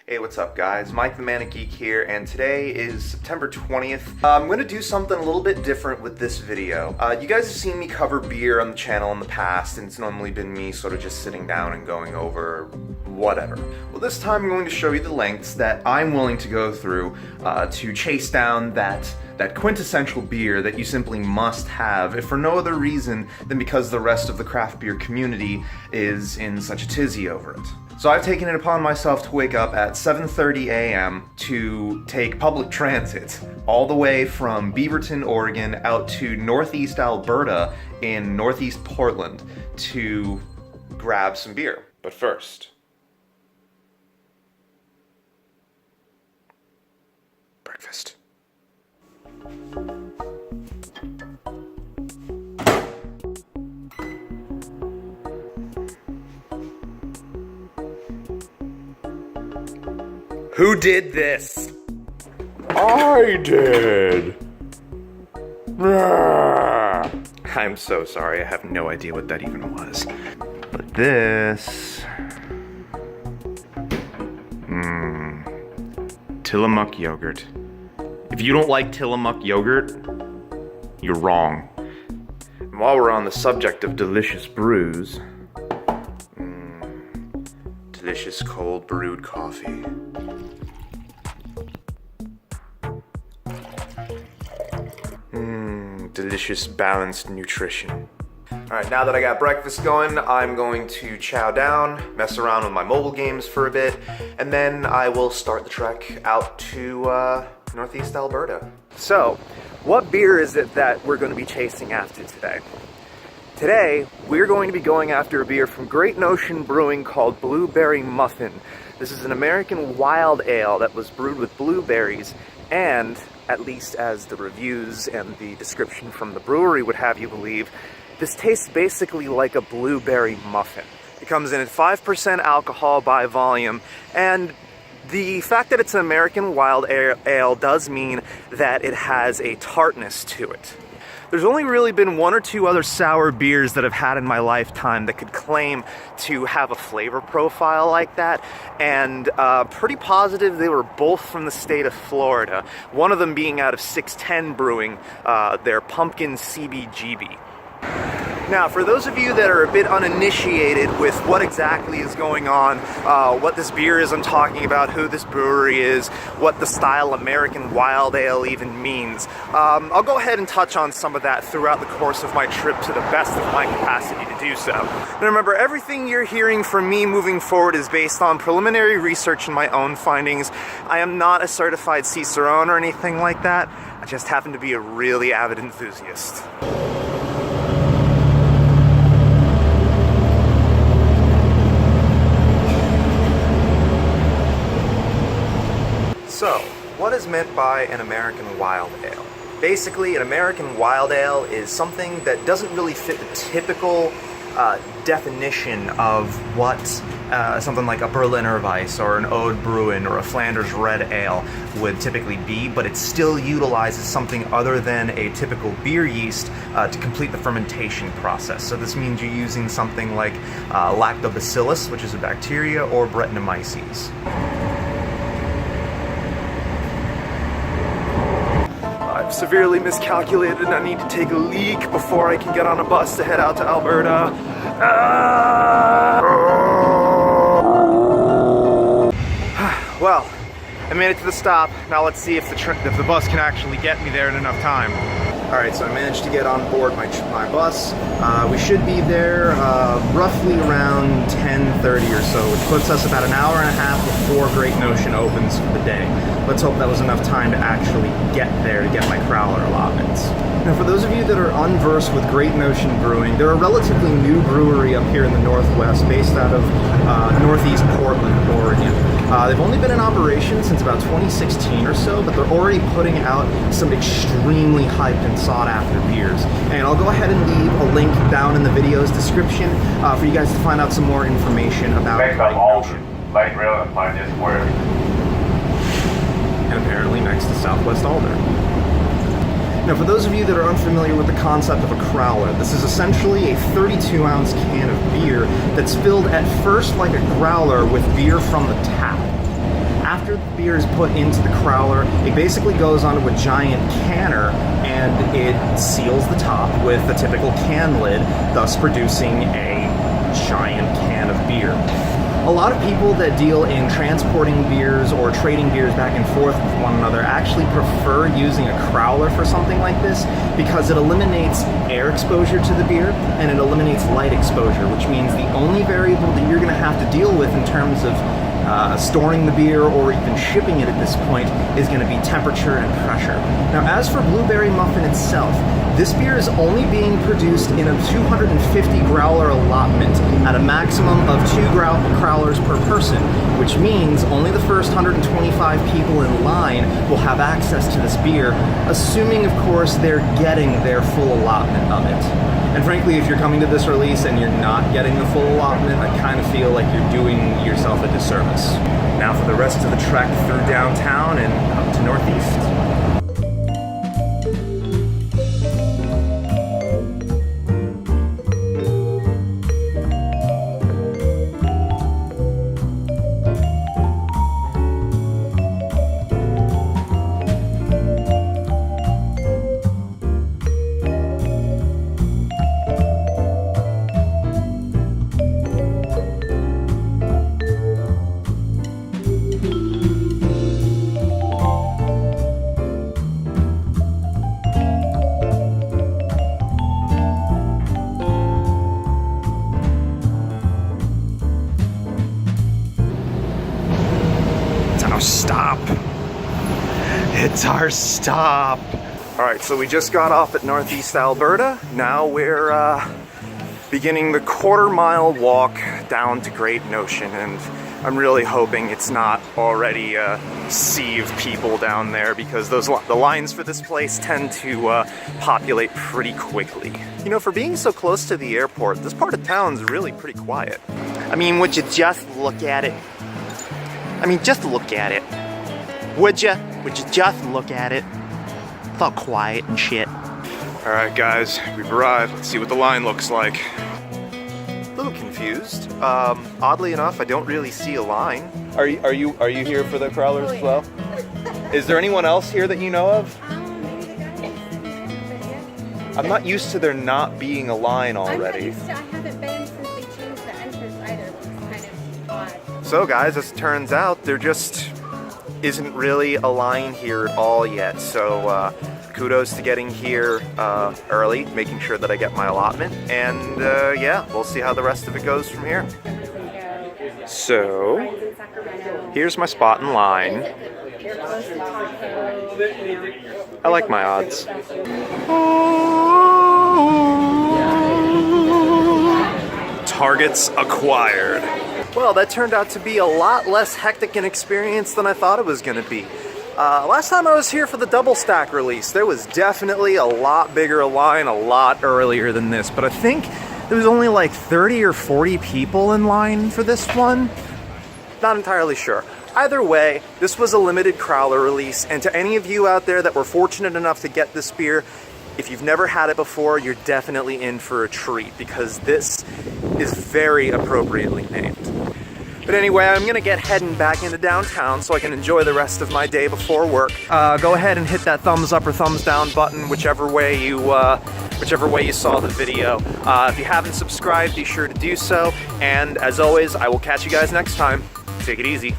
Hey, what's up guys? Mike the Manic Geek here, and today is September 20th. I'm going to do something a little bit different with this video. You guys have seen me cover beer on the channel in the past, and it's normally been me sort of just sitting down and going over whatever. Well, this time I'm going to show you the lengths that I'm willing to go through to chase down that quintessential beer that you simply must have, if for no other reason than because the rest of the craft beer community is in such a tizzy over it. So I've taken it upon myself to wake up at 7:30 a.m. to take public transit all the way from Beaverton, Oregon out to northeast Alberta in northeast Portland to grab some beer. But first, breakfast. Who did this? I did. I'm so sorry, I have no idea what that even was. But this... Tillamook yogurt. If you don't like Tillamook yogurt, you're wrong. And while we're on the subject of delicious brews, delicious cold brewed coffee. Delicious balanced nutrition. Alright, now that I got breakfast going, I'm going to chow down, mess around with my mobile games for a bit, and then I will start the trek out to northeast Alberta. So, what beer is it that we're going to be chasing after today? Today, we're going to be going after a beer from Great Notion Brewing called Blueberry Muffin. This is an American wild ale that was brewed with blueberries, and, at least as the reviews and the description from the brewery would have you believe, this tastes basically like a blueberry muffin. It comes in at 5% alcohol by volume, and the fact that it's an American wild ale does mean that it has a tartness to it. There's only really been one or two other sour beers that I've had in my lifetime that could claim to have a flavor profile like that, and pretty positive they were both from the state of Florida. One of them being out of 610 Brewing, their Pumpkin CBGB. Now, for those of you that are a bit uninitiated with what exactly is going on, what this beer is I'm talking about, who this brewery is, what the style American Wild Ale even means, I'll go ahead and touch on some of that throughout the course of my trip to the best of my capacity to do so. Now remember, everything you're hearing from me moving forward is based on preliminary research and my own findings. I am not a certified Cicerone or anything like that. I just happen to be a really avid enthusiast. So, what is meant by an American Wild Ale? Basically, an American Wild Ale is something that doesn't really fit the typical definition of what something like a Berliner Weiss or an Ode Bruin or a Flanders Red Ale would typically be, but it still utilizes something other than a typical beer yeast to complete the fermentation process. So this means you're using something like lactobacillus, which is a bacteria, or Brettanomyces. I've severely miscalculated and I need to take a leak before I can get on a bus to head out to Alberta. Well, I made it to the stop. Now let's see if the bus can actually get me there in enough time. Alright, so I managed to get on board my bus. We should be there roughly around 10:30 or so, which puts us about an hour and a half before Great Notion opens for the day. Let's hope that was enough time to actually get there to get my crowler allotments. Now, for those of you that are unversed with Great Notion Brewing, they're a relatively new brewery up here in the Northwest, based out of northeast Portland, Oregon. They've only been in operation since about 2016 or so, but they're already putting out some extremely hyped and sought-after beers. And I'll go ahead and leave a link down in the video's description for you guys to find out some more information about Great Notion. Light rail and Pioneer Square. And apparently next to Southwest Alder. Now, for those of you that are unfamiliar with the concept of a crowler, this is essentially a 32-ounce can of beer that's filled at first like a growler with beer from the tap. after the beer is put into the crowler, it basically goes onto a giant canner and it seals the top with a typical can lid, thus producing a giant can of beer. A lot of people that deal in transporting beers or trading beers back and forth with one another actually prefer using a crowler for something like this because it eliminates air exposure to the beer and it eliminates light exposure, which means the only variable that you're going to have to deal with in terms of storing the beer or even shipping it at this point is going to be temperature and pressure. Now, as for Blueberry Muffin itself, this beer is only being produced in a 250 growler allotment at a maximum of 2 crowlers per person, which means only the first 125 people in line will have access to this beer, assuming, of course, they're getting their full allotment of it. And frankly, if you're coming to this release and you're not getting the full allotment, I kind of feel like you're doing yourself a disservice. Now for the rest of the trek through downtown and up to Northeast. It's our stop. All right, so we just got off at Northeast Alberta. Now we're beginning the quarter-mile walk down to Great Notion, and I'm really hoping it's not already a sea of people down there because the lines for this place tend to populate pretty quickly. You know, for being so close to the airport, this part of town's really pretty quiet. I mean, would you just look at it? I mean, just look at it. Would you? Would you just look at it? It's all quiet and shit. All right, guys, we've arrived. Let's see what the line looks like. A little confused. Oddly enough, I don't really see a line. Are you here for the crowlers as well? Is there anyone else here that you know of? Maybe the guy I'm not used to there not being a line already. I haven't been since they changed the entrance either, which is kind of odd. So guys, as it turns out, there just isn't really a line here at all yet. So kudos to getting here early, making sure that I get my allotment, and yeah, we'll see how the rest of it goes from here. So here's my spot in line. I like my odds. Targets acquired. Well, that turned out to be a lot less hectic an experience than I thought it was going to be. Last time I was here for the double stack release, there was definitely a lot bigger a line a lot earlier than this, but I think there was only like 30 or 40 people in line for this one. Not entirely sure. Either way, this was a limited crowler release, and to any of you out there that were fortunate enough to get this beer, if you've never had it before, you're definitely in for a treat because this is very appropriately named. But anyway, I'm gonna get heading back into downtown so I can enjoy the rest of my day before work. Go ahead and hit that thumbs up or thumbs down button, whichever way you saw the video. If you haven't subscribed, be sure to do so. And as always, I will catch you guys next time. Take it easy.